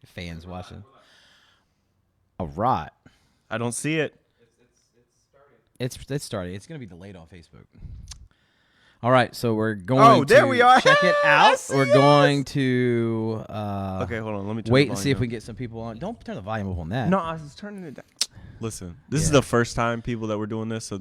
fans watching. All right. I don't see it. It's starting. It's going to be delayed on Facebook. All right, so we're going Oh, there to we are. check it I out. see We're us. going to Okay, hold on. Let me turn wait the and see if volume we can get some people on. Don't turn the volume up on that. down. No, I was turning it down. Listen, this is Yeah. the first time, people, that we're doing this, so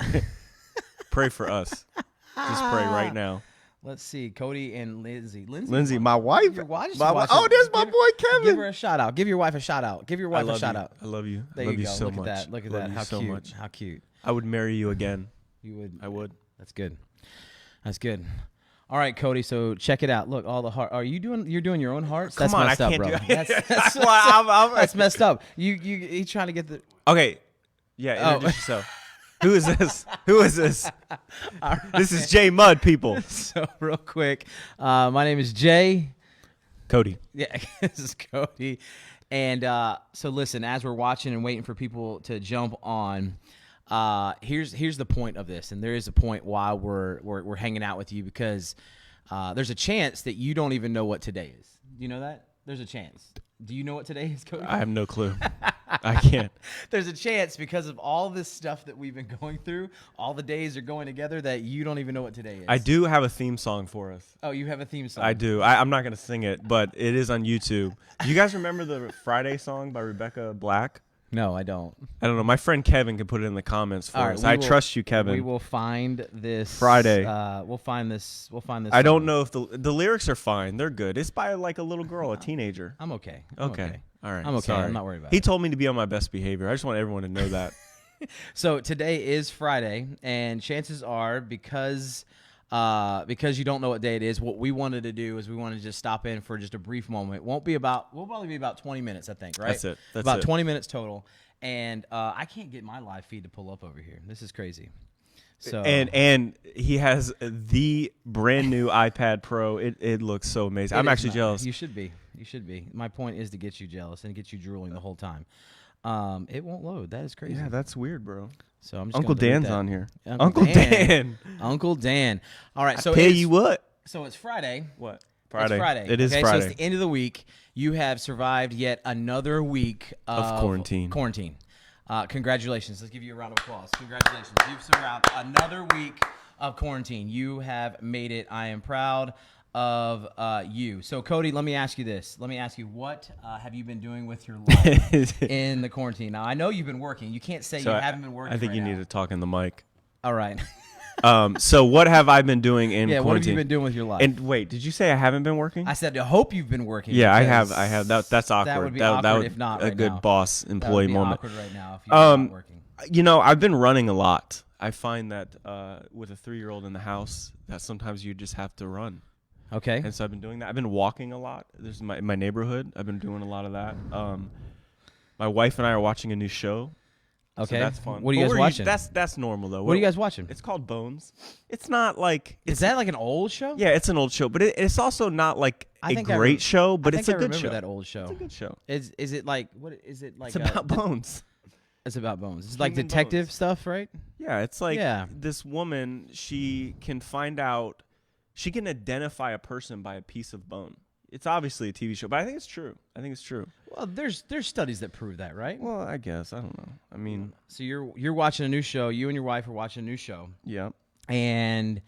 pray for us. Just pray right now. Let's see, Cody and Lindsay. Lindsay, my wife. Your wife is My watching. oh, there's my Give- boy Kevin. Give her a shout out. Give your wife a shout out. Give your I wife love a shout you. out. I love you. There love you go. so Look much. at that. Look at Love that. you How so cute. much. How cute. I would marry you again. You would. I would. That's good. That's good. All right, Cody. So check it out. Look, all the heart. Are you doing? You're doing your own hearts. Come That's on, messed I up, can't bro. do it. That's why I'm that's messed up. He's trying to get the. Okay. Yeah, introduce yourself. Who is this? Who is this? All right. This is Jay Mudd, people. So real quick, my name is Jay. Cody. Yeah, this is Cody. And so listen, as we're watching and waiting for people to jump on, here's the point of this, and there is a point why we're hanging out with you, because there's a chance that you don't even know what today is. Do you know that? There's a chance. Do you know what today is, Cody? I have no clue. I can't. There's a chance, because of all this stuff that we've been going through, all the days are going together, that you don't even know what today is. I do have a theme song for us. Oh, you have a theme song. I do. I'm not going to sing it, but it is on YouTube. Do you guys remember the Friday song by Rebecca Black? No, I don't. I don't know. My friend Kevin can put it in the comments for All right, us. we I will- trust you, Kevin. We will find this Friday. We'll find this. I don't song. know if the lyrics are fine. They're good. It's by like a little girl, a teenager. I'm okay. Okay. All right. I'm okay. Sorry. I'm not worried about He it. told me to be on my best behavior. I just want everyone to know that. So today is Friday, and chances are, because you don't know what day it is, what we wanted to do is we wanted to just stop in for just a brief moment. We'll probably be about 20 minutes, I think, right? That's it. That's about it. 20 minutes total. And I can't get my live feed to pull up over here. This is crazy. So And he has the brand new iPad Pro. It looks so amazing. I'm actually jealous. You should be. You should be. My point is to get you jealous and get you drooling the whole time. It won't load. That is crazy. Yeah, that's weird, bro. So I'm just Uncle gonna delete Dan's that. on here. Uncle Dan. Dan. Uncle Dan. All right. So Pay it's- you what? So it's Friday. What? It's Friday. It is okay? Friday. So it's the end of the week. You have survived yet another week of quarantine. Congratulations. Let's give you a round of applause. Congratulations. You've survived another week of quarantine. You have made it. I am proud of you. So, Cody, let me ask you this. Let me ask you, what have you been doing with your life in the quarantine? Now, I know you've been working. You can't say So you haven't been working. I think right you now. need to talk in the mic. All right. So what have I been doing in Yeah, quarantine? what have you been doing with your life? And wait, did you say I haven't been working? I said, I hope you've been working. Yeah, I because have. That's awkward. That would be that awkward would if not a right good now. boss That would employee be moment. awkward right now if you're not working. You know, I've been running a lot. I find that with a 3-year-old in the house, that sometimes you just have to run. Okay. And so I've been doing that. I've been walking a lot. There's my neighborhood. I've been doing a lot of that. My wife and I are watching a new show. Okay. So that's fun. What are you But guys watching? That's normal though. What are you guys watching? It's called Bones. It's not like Is that like an old show? yeah, it's an old show, but it's also not like I a think I great rem- show, but I it's think a I good remember show. that old show. It's a good show. Is it like what is it like? It's about bones. It's about bones. It's like Human detective bones. stuff, right? Yeah, it's like Yeah. this woman, she can find out, she can identify a person by a piece of bone. It's obviously a TV show, but I think it's true. Well, there's studies that prove that, right? Well, I guess. I don't know. I mean, So you're watching a new show. You and your wife are watching a new show, yeah. and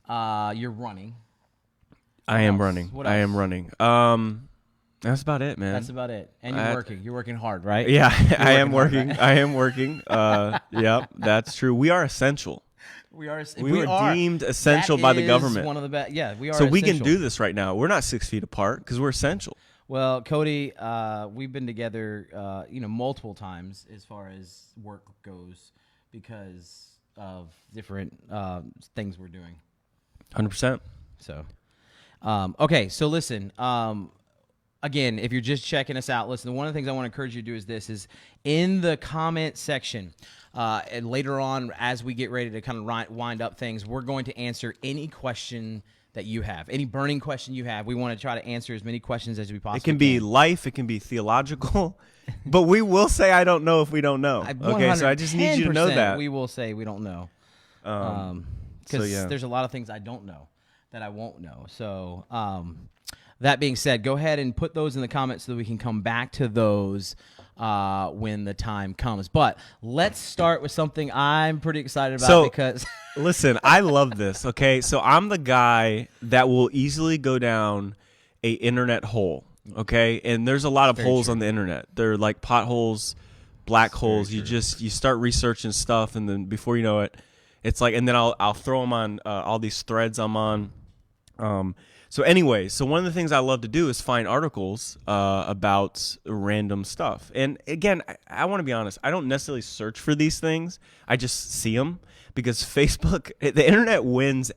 you're running. I am else? running. What I else? am running. That's about it, man. That's about it. And you're I- working. You're working hard, right? Yeah, I am working working. hard, I am working. Yep, that's true. We are essential. We are. We were deemed essential by the government. One of the best. Yeah, we are. So we can essential. do this right now. We're not 6 feet apart because we're essential. Well, Cody, we've been together, multiple times as far as work goes because of different things we're doing. 100%. So, okay. So listen, again, if you're just checking us out, listen, one of the things I want to encourage you to do is this, is in the comment section, and later on, as we get ready to kind of wind up things, we're going to answer any question that you have, any burning question you have. We want to try to answer as many questions as we possibly It can be life. It can be theological. But we will say, I don't know if we don't know. Okay, so I just need you to know 110% that. we will say we don't know. So, Because yeah. there's a lot of things I don't know that I won't know. So that being said, go ahead and put those in the comments so that we can come back to those when the time comes. But let's start with something I'm pretty excited about because listen, I love this. Okay, so I'm the guy that will easily go down a internet hole. Okay, and there's a lot of holes on the internet. They're like potholes, black holes. You start researching stuff, and then before you know it, it's like, and then I'll throw them on all these threads I'm on. So anyway, so one of the things I love to do is find articles about random stuff. And again, I want to be honest. I don't necessarily search for these things. I just see them because Facebook, the internet wins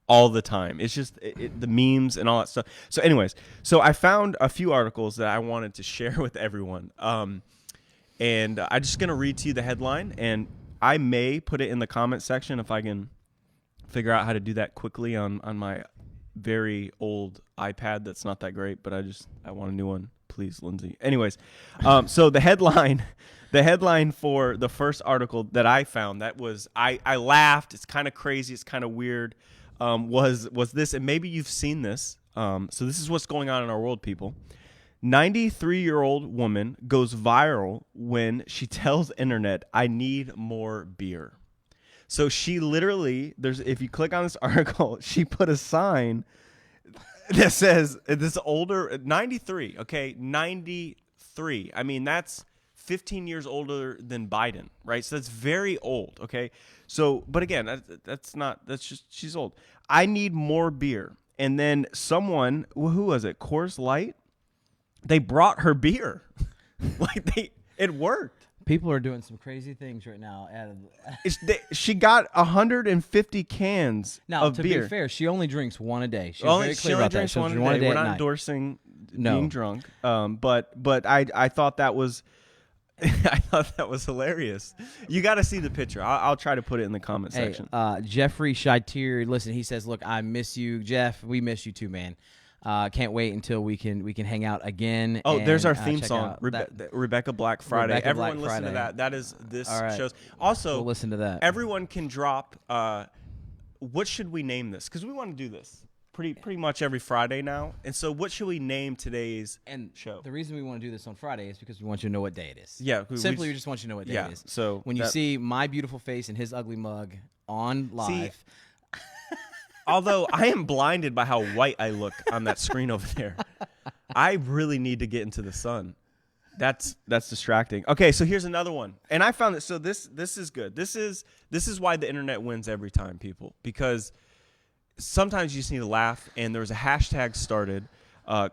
all the time. It's just the memes and all that stuff. So anyways, so I found a few articles that I wanted to share with everyone. And I'm just going to read to you the headline, and I may put it in the comment section if I can figure out how to do that quickly on my very old iPad that's not that great, but I want a new one, please, Lindsay. Anyways, so the headline for the first article that I found that was I laughed. It's kind of crazy. It's kind of weird. Was this, and maybe you've seen this. So this is what's going on in our world, people. 93-year-old woman goes viral when she tells internet, "I need more beer." So she literally, if you click on this article, she put a sign that says, this older, 93, okay, 93. I mean, that's 15 years older than Biden, right? So that's very old, okay? So, but again, she's old. "I need more beer." And then someone, who was it? Coors Light? They brought her beer. It worked. people are doing some crazy things right now. She got 150 cans of beer. Now, to be fair, she only drinks one a day. She's She very clear only about that. drinks So one she's a one day. We're not night. endorsing No. being drunk. But I thought that was I thought that was hilarious. You got to see the picture. I'll try to put it in the comment section. Jeffrey Shitier, listen, he says, "Look, I miss you, Jeff. We miss you too, man. Can't wait until we can hang out again." Oh, and, there's our theme check song, out Rebecca Black Friday. Rebecca Everyone Black listen Friday. to that. That is this All right. show's. Also, We'll listen to that. Everyone can drop. What should we name this? Because we want to do this pretty much every Friday now. And so, what should we name today's show? The reason we want to do this on Friday is because we want you to know what day it is. Yeah, we just want you to know what day it is. So when you see my beautiful face and his ugly mug on live. Although I am blinded by how white I look on that screen over there, I really need to get into the sun. That's distracting. Okay, so here's another one, and I found that. So this is good. This is why the internet wins every time, people, because sometimes you just need to laugh. And there was a hashtag started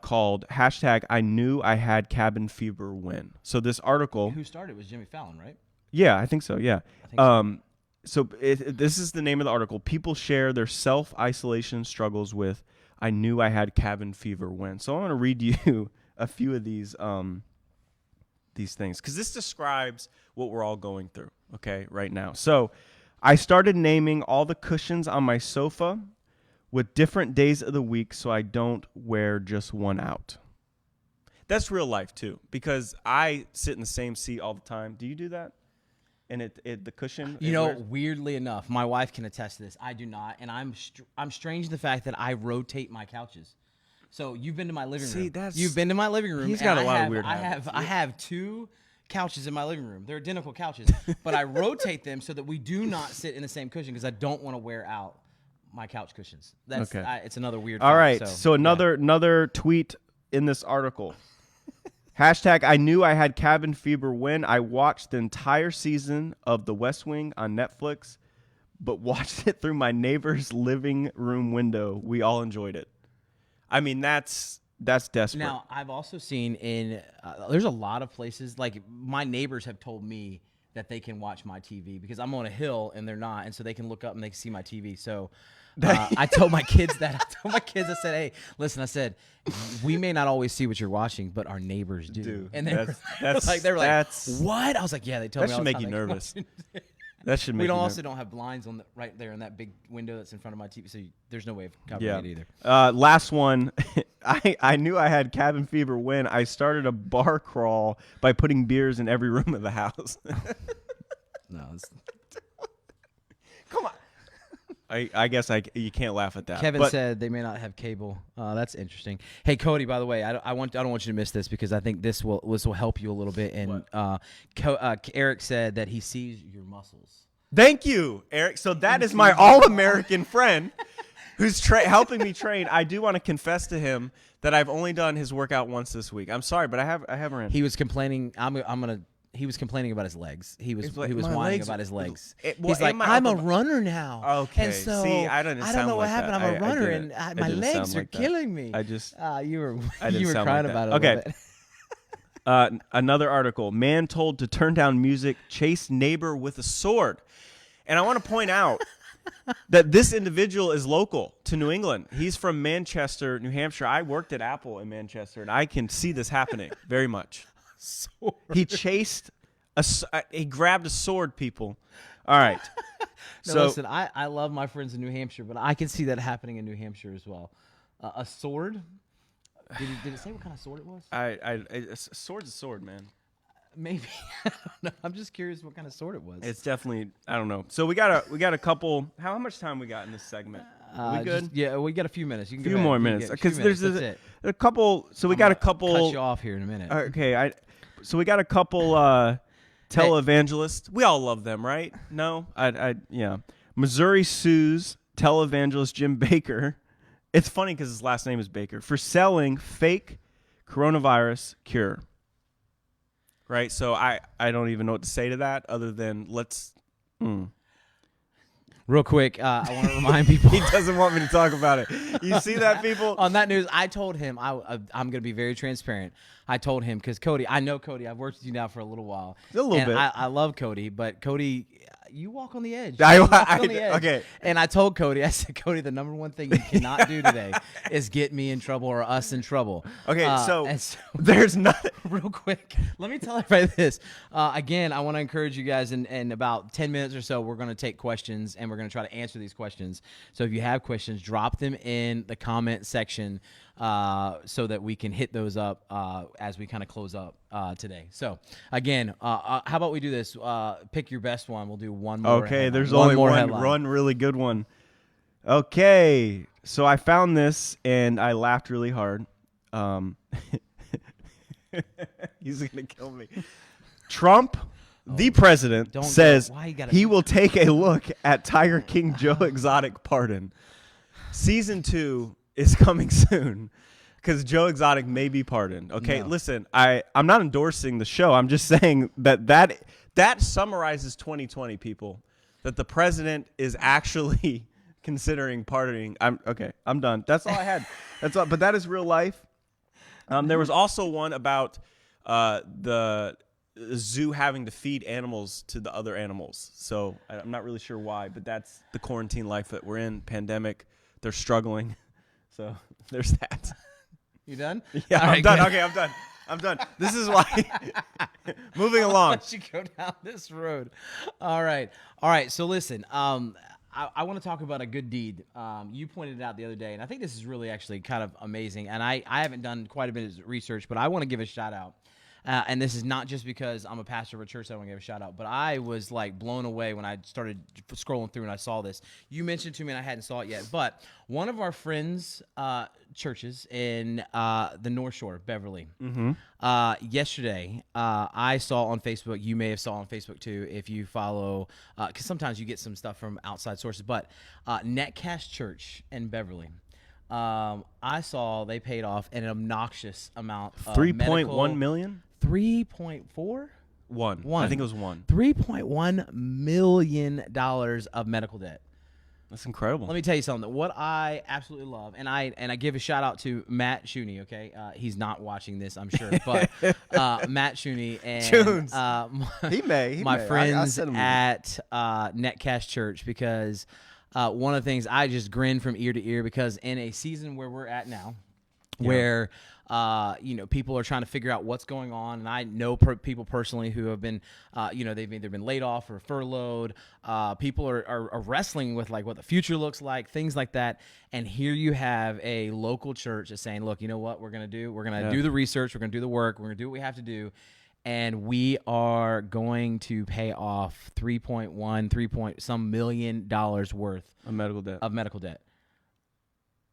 called #I knew I had cabin fever when. So this article, Who started was Jimmy Fallon, right? yeah, I think so. Yeah. I think so. So this is the name of the article. People share their self-isolation struggles with "I knew I had cabin fever when." So I'm going to read you a few of these things because this describes what we're all going through, okay, right now. So I started naming all the cushions on my sofa with different days of the week so I don't wear just one out. That's real life too, because I sit in the same seat all the time. Do you do that? And the cushion. Weirdly enough, my wife can attest to this. I do not, and I'm strange in the fact that I rotate my couches. So you've been to my living room. You've been to my living room. He's got a lot of weird habits. I have two couches in my living room. They're identical couches, but I rotate them so that we do not sit in the same cushion because I don't want to wear out my couch cushions. That's okay. It's another weird. All fact, right. So another tweet in this article. #I knew I had cabin fever when I watched the entire season of The West Wing on Netflix, but watched it through my neighbor's living room window. We all enjoyed it. I mean, that's desperate. Now, I've also seen there's a lot of places, like my neighbors have told me that they can watch my TV because I'm on a hill and they're not, and so they can look up and they can see my TV. So I told my kids that. I said, "Hey, listen," I said, "we may not always see what you're watching, but our neighbors do." And they were like, "What?" I was like, "Yeah." They told me that should make you nervous. That should make. We also don't have blinds on right there in that big window that's in front of my TV, so there's no way of covering it either. Last one. I knew I had cabin fever when I started a bar crawl by putting beers in every room of the house. No, come on. I guess you can't laugh at that. Kevin but said they may not have cable. That's interesting. Hey, Cody, by the way, I don't want you to miss this because I think this will help you a little bit. And Eric said that he sees your muscles. Thank you, Eric. So that is my all-American friend who's helping me train. I do want to confess to him that I've only done his workout once this week. I'm sorry, but I haven't ran. He was complaining. He was complaining about his legs. He was whining about his legs. He's like, I'm a runner now. Okay. And so See, I don't know what happened. That. I'm a runner, and my legs are like killing me. You were crying about it. Okay. A little bit. Another article: man told to turn down music, chase neighbor with a sword. And I want to point out that this individual is local to New England. He's from Manchester, New Hampshire. I worked at Apple in Manchester, and I can see this happening very much. Sword. He he grabbed a sword, people. All right. So listen, I love my friends in New Hampshire, but I can see that happening in New Hampshire as well. A sword? Did it say what kind of sword it was? A sword's a sword, man. Maybe. I don't know. I'm just curious what kind of sword it was. It's definitely, I don't know. So we got a couple. How much time we got in this segment? We good? Yeah, we got a few minutes. You can a few more minutes because there's a couple. So we got a couple. Cut you off here in a minute. Okay, so we got a couple televangelists. We all love them, right? No, yeah. Missouri sues televangelist Jim Baker. It's funny because his last name is Baker for selling fake coronavirus cure. Right, so I don't even know what to say to that other than let's. Real quick, I want to remind people. He doesn't want me to talk about it. You see that, people? On that news, I told him I'm going to be very transparent. I told him because Cody, I know Cody. I've worked with you now for a little while. A little bit. I love Cody, but Cody, you walk on the edge. You walk on the edge. Okay. And I told Cody, I said, Cody, the number one thing you cannot do today is get me in trouble or us in trouble. Okay, so there's nothing. Real quick, let me tell everybody this. Again, I want to encourage you guys in about 10 minutes or so, we're going to take questions and we're going to try to answer these questions. So if you have questions, drop them in the comment section so that we can hit those up as we kind of close up today. So again, how about we do this? Pick your best one. We'll do one more. Okay, headline. there's only headline. one really good one. Okay, so I found this and I laughed really hard. He's gonna kill me. Trump, the president, says he will take a look at Tiger King Joe Exotic pardon. Season 2 is coming soon because Joe Exotic may be pardoned. Okay, listen, I'm not endorsing the show. I'm just saying that summarizes 2020, people. That the president is actually considering pardoning. I'm done. That's all I had. That's all. But that is real life. There was also one about the zoo having to feed animals to the other animals. So I'm not really sure why, but that's the quarantine life that we're in. Pandemic. They're struggling. So there's that. You done? Yeah, I'm done. Okay, I'm done. This is why. Moving along. Let you go down this road. All right. So listen, I want to talk about a good deed. You pointed it out the other day, and I think this is really actually kind of amazing. And I haven't done quite a bit of research, but I want to give a shout out. And this is not just because I'm a pastor of a church that I want to give a shout out, but I was like blown away when I started scrolling through and I saw this. You mentioned to me and I hadn't saw it yet, but one of our friends' churches in the North Shore, Beverly, yesterday I saw on Facebook, you may have saw on Facebook too if you follow, because sometimes you get some stuff from outside sources, but Netcast Church in Beverly. I saw they paid off an obnoxious amount of 3.1 million? 3.4? One. I think it was one. $3.1 million of medical debt. That's incredible. Let me tell you something. What I absolutely love, and I give a shout out to Matt Shooney. Okay, he's not watching this, I'm sure, but Matt Shooney and my friends at Netcast Church, because one of the things I just grin from ear to ear, because in a season where we're at now, where people are trying to figure out what's going on, and I know people personally who have been, they've either been laid off or furloughed. People are wrestling with like what the future looks like, things like that. And here you have a local church that's saying, "Look, you know what we're gonna do? We're gonna do the research. We're gonna do the work. We're gonna do what we have to do." and we are going to pay off 3 some million dollars worth A medical debt. of medical debt.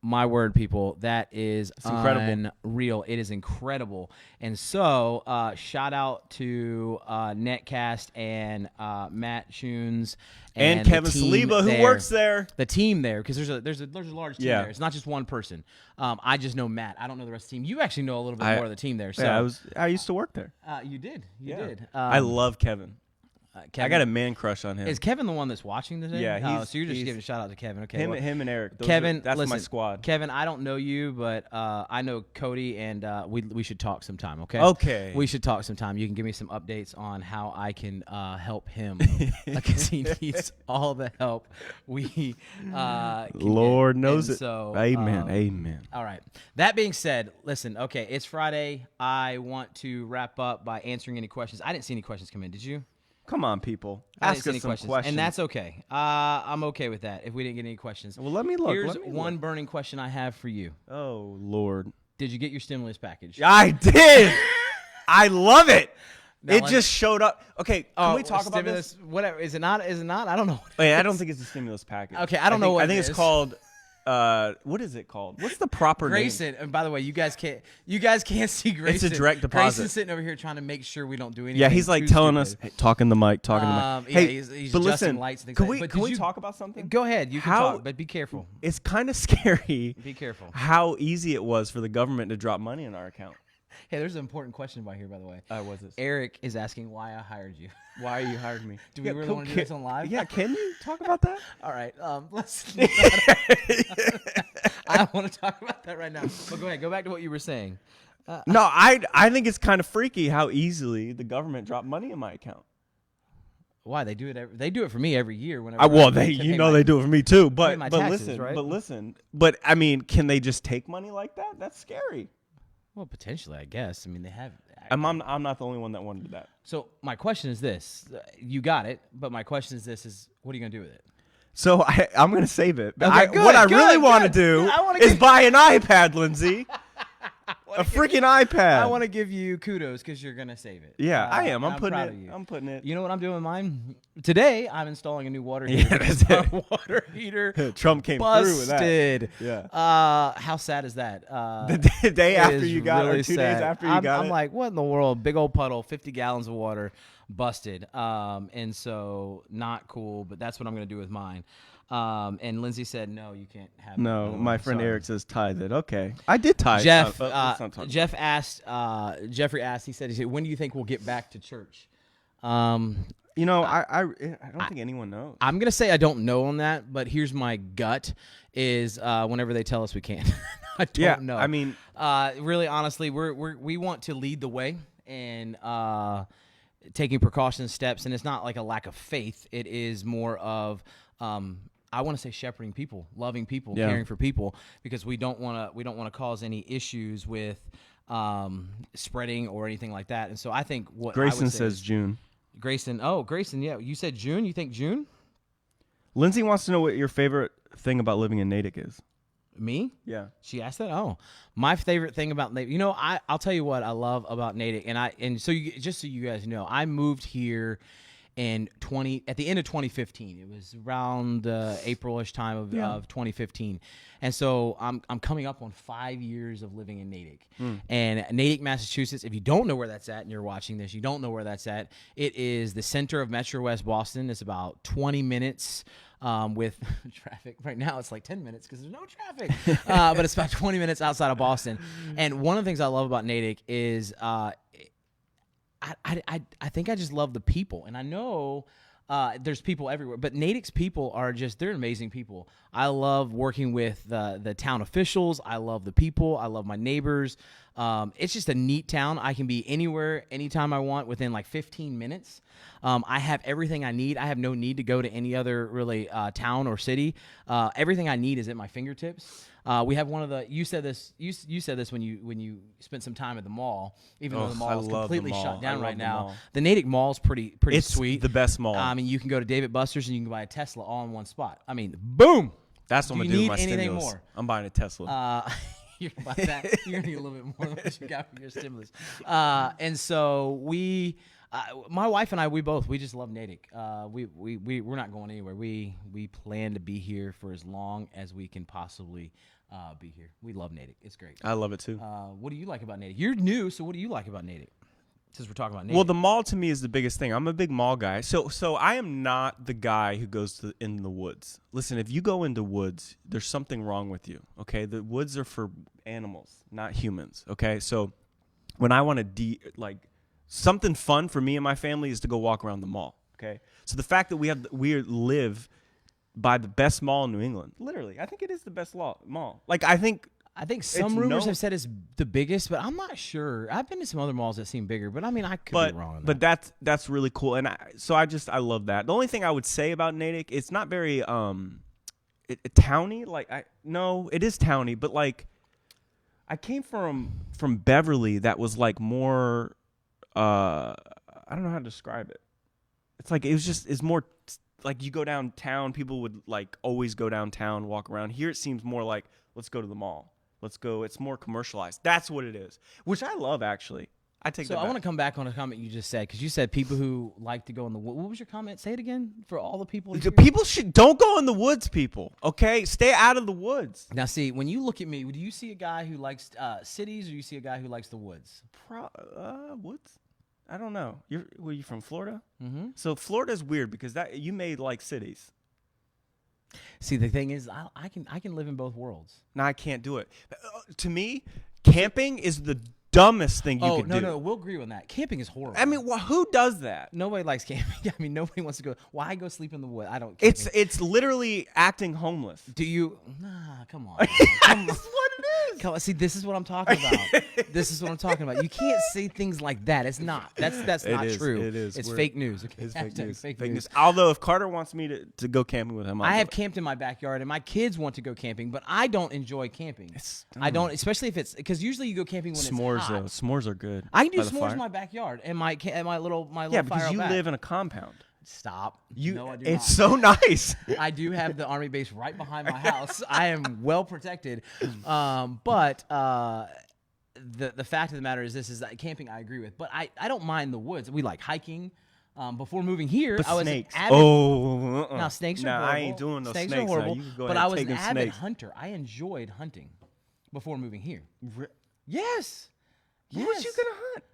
My word, people, that is incredible. unreal. It is incredible. And so, shout out to Netcast and Matt Shunes and the Kevin team Saliba, who there. works there. The team there, because there's a large team Yeah. there. It's not just one person. I just know Matt. I don't know the rest of the team. You actually know a little bit more of the team there. So Yeah, I used to work there. you did. You Yeah. did. I love Kevin. Kevin. I got a man crush on him. Is Kevin the one that's watching today? Yeah, so you're just he's- giving a shout out to Kevin. Okay. him, well, him and Eric. Kevin, that's listen, my squad. Kevin, I don't know you, but I know Cody, and we should talk sometime. Okay. Okay. We should talk sometime. You can give me some updates on how I can help him because he needs all the help we. Can Lord get. knows And it. So, Amen. Amen. All right. That being said, listen. Okay, it's Friday. I want to wrap up by answering any questions. I didn't see any questions come in. Did you? Come on, people. I didn't Ask see us any some questions. And that's okay. I'm okay with that if we didn't get any questions. Well, let me look. Here's let me one look. burning question I have for you. Oh, Lord. Did you get your stimulus package? I did. I love it. Now, It let- just showed up. Okay, can we talk about stimulus, this? Whatever. Is it not? Is it not? I don't know. Wait, I don't think it's a stimulus package. Okay, I don't know what I it think is. it's called. What is it called? What's the proper Grayson. And by the way, you guys can't see Grayson. direct deposit. Grayson's sitting over here trying to make sure we don't do anything. name? Yeah, he's like too telling stupid. us, hey, talking the mic, talking the mic. Yeah, Hey, he's but adjusting listen, lights and things can like we that. But can did we you- talk about something? Go ahead. You can How- talk, but be careful. It's kind of scary. Be careful. How easy it was for the government to drop money in our account. Hey, there's an important question by here, by the way. What's this? Eric is asking why I hired you. Why you hired me? Do we really want to do this on live? Yeah, can you talk about that? All right. Let's. I want to talk about that right now. But go ahead. Go back to what you were saying. No, I think it's kind of freaky how easily the government dropped money in my account. Why they do it? They do it for me every year. Whenever They do it for me too. But my but taxes, listen, right? but I mean, can they just take money like that? That's scary. Well, potentially, I guess. I mean, they have. I'm not the only one that wanted that. So my question is this: you got it, but my question is this: what are you gonna do with it? So I'm gonna save it. Okay, good, what I good, really want to good. do Yeah, I wanna is give- buy an iPad, Lindsay. A freaking iPad. I want to give you kudos because you're gonna save it. Yeah, I am. I'm putting proud it. of you. I'm putting it. You know what I'm doing with mine? Today, I'm installing a new water heater. Yeah, because that's my water heater Trump came through with that. busted. Yeah. How sad is that? The day it after is you got it, really or 2 days sad. after you got it. I'm like, what in the world? Big old puddle, 50 gallons of water, busted. And so not cool, but that's what I'm going to do with mine. And Lindsay said, no, you can't have No, another my one. friend Sorry. Eric says tithe it. Okay, I did tithe. Jeff, let's not talk Jeff asked, Jeffrey asked, he said, when do you think we'll get back to church? You know, I don't think anyone knows. I'm gonna say I don't know on that, but here's my gut: is whenever they tell us we can. I don't know. I mean, really, honestly, we want to lead the way and taking precaution steps, and it's not like a lack of faith. It is more of I want to say shepherding people, loving people, Yeah. caring for people, because we don't want to cause any issues with spreading or anything like that. And so I think what I would Grayson say says is- June. Grayson. Oh, Grayson. Yeah, you said June. You think June? Lindsay wants to know what your favorite thing about living in Natick is. Me? Yeah. She asked that. Oh, my favorite thing about Natick. You know, I'll tell you what I love about Natick, and so just so you guys know, I moved here at the end of 2015. It was around April-ish time of 2015, and so I'm coming up on 5 years of living in Natick. And Natick, Massachusetts. If you don't know where that's at, and you're watching this, you don't know where that's at. It is the center of Metro West Boston. It's about 20 minutes. With traffic right now, it's like 10 minutes because there's no traffic, but it's about 20 minutes outside of Boston. And one of the things I love about Natick is I think I just love the people, and I know there's people everywhere, but Natick's people they're amazing people. I love working with the town officials. I love the people. I love my neighbors. It's just a neat town. I can be anywhere, anytime I want within like 15 minutes. I have everything I need. I have no need to go to any other really town or city. Everything I need is at my fingertips. We have one of the. You said this. You said this when you spent some time at the mall. Even though the I mall is love the completely mall. shut I down love right the now. mall. The Natick Mall is pretty It's sweet. the best mall. I mean, you can go to David Buster's and you can buy a Tesla all in one spot. I mean, boom. That's what Do I'm you gonna do with need my anything stimulus. more? I'm buying a Tesla. You're gonna buy that. You're gonna get a little bit more than what you got from your stimulus. And so my wife and I, we just love Natick. We're not going anywhere. We plan to be here for as long as we can possibly be here. We love Natick. It's great. I love it too. What do you like about Natick? You're new, so what do you like about Natick? Since we're talking about Natick. Well, the mall to me is the biggest thing. I'm a big mall guy. So I am not the guy who goes in the woods. Listen, if you go into woods, there's something wrong with you, okay? The woods are for animals, not humans, okay? So when I want to something fun for me and my family is to go walk around the mall, okay? So the fact that we live by the best mall in New England, literally, I think it is the best mall. Like, I think some rumors have said it's the biggest, but I'm not sure. I've been to some other malls that seem bigger, but I mean, I could be wrong on that. But that's really cool, and I love that. The only thing I would say about Natick, it's not very towny. No, it is towny, but like I came from Beverly, that was like more. I don't know how to describe it. It's like it's more like you go downtown. People would like always go downtown, walk around. Here it seems more like let's go to the mall. Let's go. It's more commercialized. That's what it is, which I love, actually. I take that back. I want to come back on a comment you just said, because you said people who like to go in the woods. What was your comment? Say it again for all the people. People don't go in the woods, people. Okay? Stay out of the woods. Now, see, when you look at me, do you see a guy who likes cities, or you see a guy who likes the woods? Woods? I don't know. Were you from Florida? Mm-hmm. So Florida's weird because you may like cities. See, the thing is, I can live in both worlds. No, I can't do it. To me, camping is the dumbest thing you could do. No, we'll agree on that. Camping is horrible. I mean, who does that? Nobody likes camping. I mean, nobody wants to go. Why go sleep in the woods? I don't. It's literally acting homeless. Do you? Nah, come on. That's what it is. Come on. See, this is what I'm talking about. This is what I'm talking about. You can't say things like that. It's not. That's not true. It is. It's fake news. Okay? It's fake news. Fake news. Although if Carter wants me to go camping with him, I have camped in my backyard, and my kids want to go camping, but I don't enjoy camping. I don't, especially if it's because usually you go camping when s'mores, it's hot. Though. S'mores are good. I can do s'mores in my backyard and my little yeah, fire because you out back. live in a compound. Stop. No, I do it's not. So nice. I do have the Army base right behind my house. I am well protected. But the fact of the matter is that camping I agree with. But I don't mind the woods. We like hiking. Before moving here, but I was snakes. An avid, Now snakes are horrible. I ain't doing no snakes. Are horrible. You can go but ahead I was and an take avid snakes. hunter. I enjoyed hunting before moving here. Yes. What was you gonna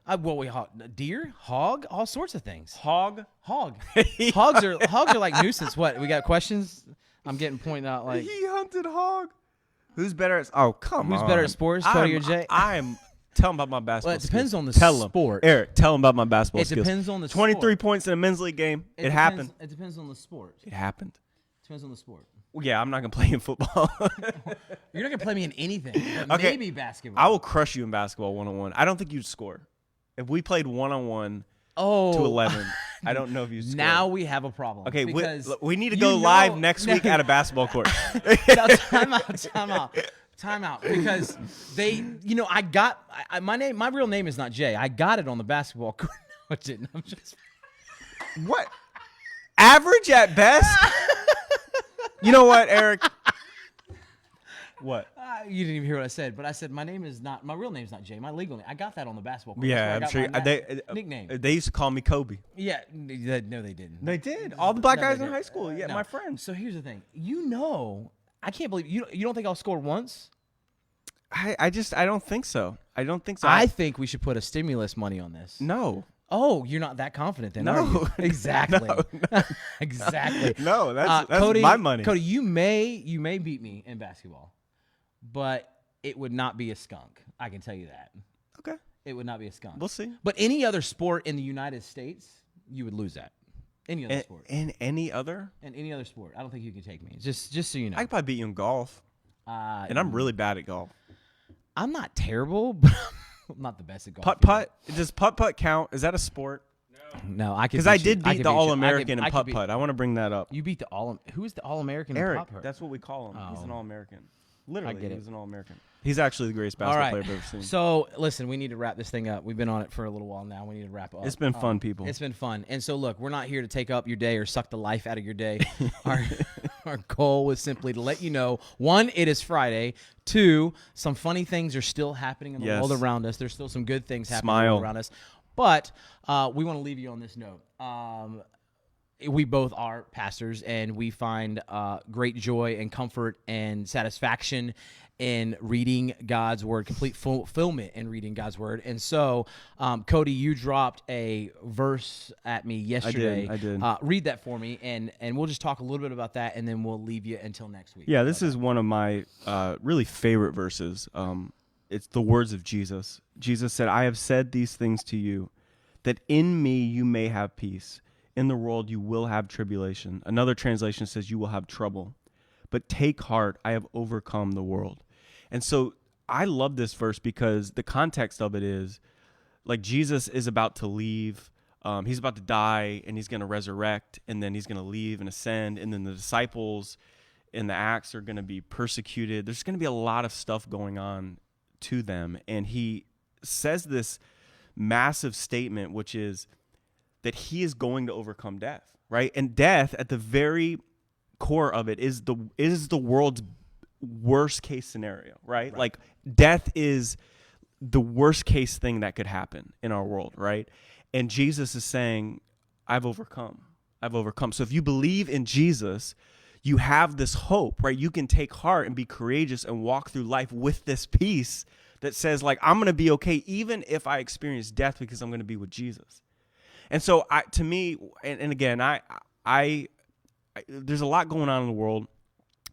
hunt? Well, we deer, hog, all sorts of things. Hog. Hogs are like nuisance. What? We got questions? I'm getting pointed out like he hunted hog. Who's better at? Oh, come on. Who's better at sports? Cody or Jay? I'm. Tell him about my basketball. Well, it depends skills. on the tell sport. Him. Eric, tell him about my basketball it skills. Depends on the 23 sport. points in a men's league game. It depends, happened. It depends on the sport. It happened. Depends on the sport. Well, yeah, I'm not gonna play in football. You're not gonna play me in anything. But Okay. Maybe basketball. I will crush you in basketball 1-on-1. I don't think you'd score. If we played 1-on-1 to 11, I don't know if you'd score. Now we have a problem. Okay, because we need to go live next week at a basketball court. No, time out. Because my real name is not Jay. I got it on the basketball court. No, it didn't. I'm just. What? Average at best? You know what, Eric? What? You didn't even hear what I said, but I said my real name's not Jay. My legal name. I got that on the basketball court. Yeah, I'm sure. Nickname. They used to call me Kobe. Yeah, no, they didn't. They did. All the black No, guys they in didn't. high school. Yeah, No. my friends. So here's the thing. I can't believe you don't think I'll score once? I don't think so. I don't think so. I think we should put a stimulus money on this. No. Oh, you're not that confident then, No. are you? Exactly. No. Exactly. No, that's Cody, my money. Cody, you may beat me in basketball, but it would not be a skunk. I can tell you that. Okay. It would not be a skunk. We'll see. But any other sport in the United States, you would lose that. Any other sport. In any other? In any other sport. I don't think you can take me. Just so you know. I could probably beat you in golf. And I'm really bad at golf. I'm not terrible, but I'm not the best at golf. Putt-putt? Does putt-putt count? Is that a sport? No, I could. Because I did beat the All-American in putt-putt. I want to bring that up. You beat the Who is the All-American in Eric, putt-putt? that's what we call him. He's an All-American. Literally, get he it. was an All-American. He's actually the greatest basketball player I've ever seen. So, listen, we need to wrap this thing up. We've been on it for a little while now. We need to wrap up. It's been fun, people. It's been fun. And so, look, we're not here to take up your day or suck the life out of your day. our goal was simply to let you know, one, it is Friday. Two, some funny things are still happening in the world around us. There's still some good things happening in the world around us. But we want to leave you on this note. We both are pastors, and we find great joy and comfort and satisfaction in reading God's word, complete fulfillment in reading God's word. And so, Cody, you dropped a verse at me yesterday. I did. Read that for me, and we'll just talk a little bit about that, and then we'll leave you until next week. Yeah, this is one of my really favorite verses. It's the words of Jesus. Jesus said, "I have said these things to you, that in me you may have peace. In the world you will have tribulation." Another translation says you will have trouble. But take heart, I have overcome the world. And so I love this verse because the context of it is like Jesus is about to leave. He's about to die, and he's going to resurrect, and then he's going to leave and ascend. And then the disciples in the Acts are going to be persecuted. There's going to be a lot of stuff going on to them. And he says this massive statement, which is that he is going to overcome death, right? And death, at the very core of it, is the world's worst case scenario, right? Like death is the worst case thing that could happen in our world, right? And Jesus is saying, I've overcome. So if you believe in Jesus, you have this hope, right? You can take heart and be courageous and walk through life with this peace that says, like, I'm going to be okay even if I experience death because I'm going to be with Jesus. And so, to me, and again, I there's a lot going on in the world,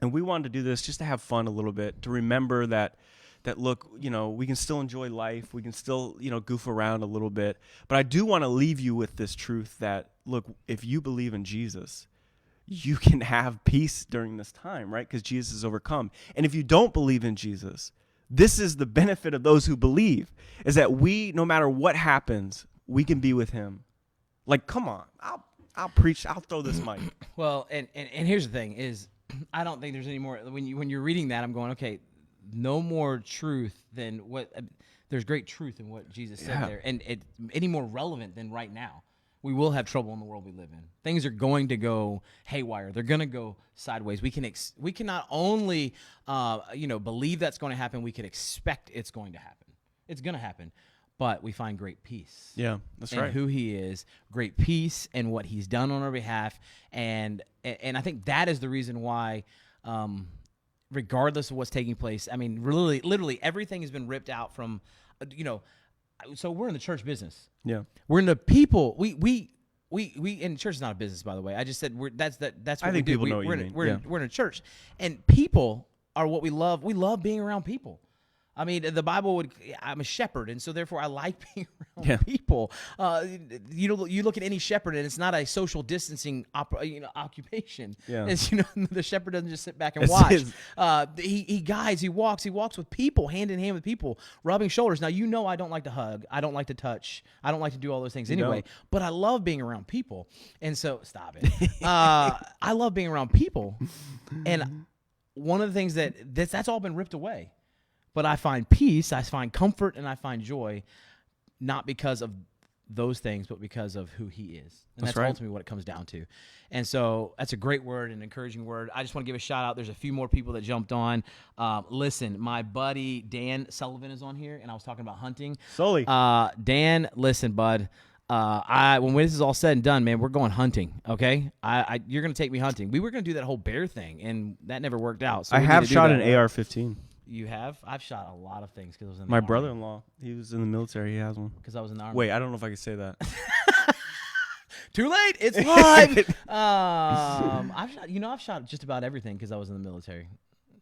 and we wanted to do this just to have fun a little bit, to remember that look, we can still enjoy life, we can still, goof around a little bit, but I do want to leave you with this truth that, look, if you believe in Jesus, you can have peace during this time, right? Because Jesus has overcome. And if you don't believe in Jesus, this is the benefit of those who believe, is that we, no matter what happens, we can be with him. Like, come on, I'll preach. I'll throw this mic. Well, and here's the thing is, I don't think there's any more. When you're reading that, I'm going, okay, no more truth than what. There's great truth in what Jesus said there, and it any more relevant than right now. We will have trouble in the world we live in. Things are going to go haywire. They're going to go sideways. We can not only believe that's going to happen. We can expect it's going to happen. It's going to happen. But we find great peace. Yeah, that's right. Who he is, great peace, and what he's done on our behalf, and I think that is the reason why, regardless of what's taking place, I mean, really, literally everything has been ripped out from, So we're in the church business. Yeah, we're in the people. We and church is not a business, by the way. I just said that's what I think we do. People know what you mean. We're in a church, and people are what we love. We love being around people. I mean, the Bible I'm a shepherd, and so therefore I like being around people. You look at any shepherd, and it's not a social distancing occupation. Yeah. It's, the shepherd doesn't just sit back and watch. He guides, he walks with people, hand in hand with people, rubbing shoulders. Now, I don't like to hug. I don't like to touch. I don't like to do all those things anyway, but I love being around people. And so, stop it. I love being around people. And one of the things that's all been ripped away. But I find peace, I find comfort, and I find joy, not because of those things, but because of who he is. And that's ultimately what it comes down to. And so that's a great word, an encouraging word. I just want to give a shout out. There's a few more people that jumped on. Listen, my buddy Dan Sullivan is on here, and I was talking about hunting. Sully. Dan, listen, bud. When this is all said and done, man, we're going hunting. Okay, you're gonna take me hunting. We were gonna do that whole bear thing, and that never worked out. So I have shot an AR-15. You have? I've shot a lot of things because I was in the My Army. brother-in-law, he was in the military. He has one. Because I was in the Army. Wait, I don't know if I can say that. Too late. It's live. I've shot just about everything because I was in the military.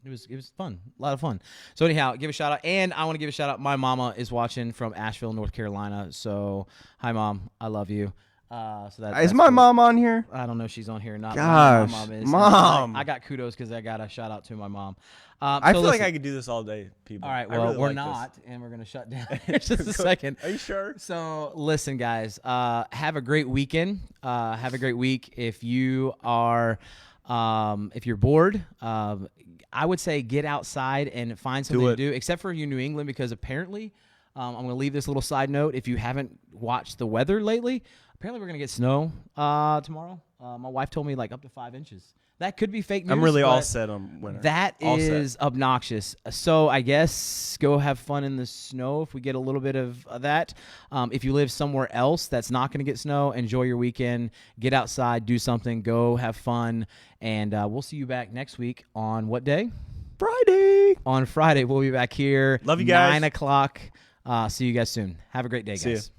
It was fun, a lot of fun. So anyhow, give a shout out, and I want to give a shout out. My mama is watching from Asheville, North Carolina. So hi, Mom, I love you. Is my mom on here? I don't know if she's on here or not. Gosh, my mom is. Mom. I got kudos because I got a shout out to my mom. I feel like I could do this all day, people. All right, well, we're not, and we're going to shut down in just a second. Are you sure? So listen, guys, have a great weekend. Have a great week. If you are, if you're bored, I would say get outside and find something to do, except for you, New England, because apparently, I'm going to leave this little side note. If you haven't watched the weather lately. Apparently, we're gonna get snow tomorrow. My wife told me like up to 5 inches. That could be fake news. I'm really all but set on winter. That All set. is obnoxious. So I guess go have fun in the snow if we get a little bit of that. If you live somewhere else that's not going to get snow, enjoy your weekend. Get outside, do something, go have fun. And we'll see you back next week on what day? Friday. On Friday. We'll be back here. Love you guys. 9 o'clock. See you guys soon. Have a great day, See ya. guys.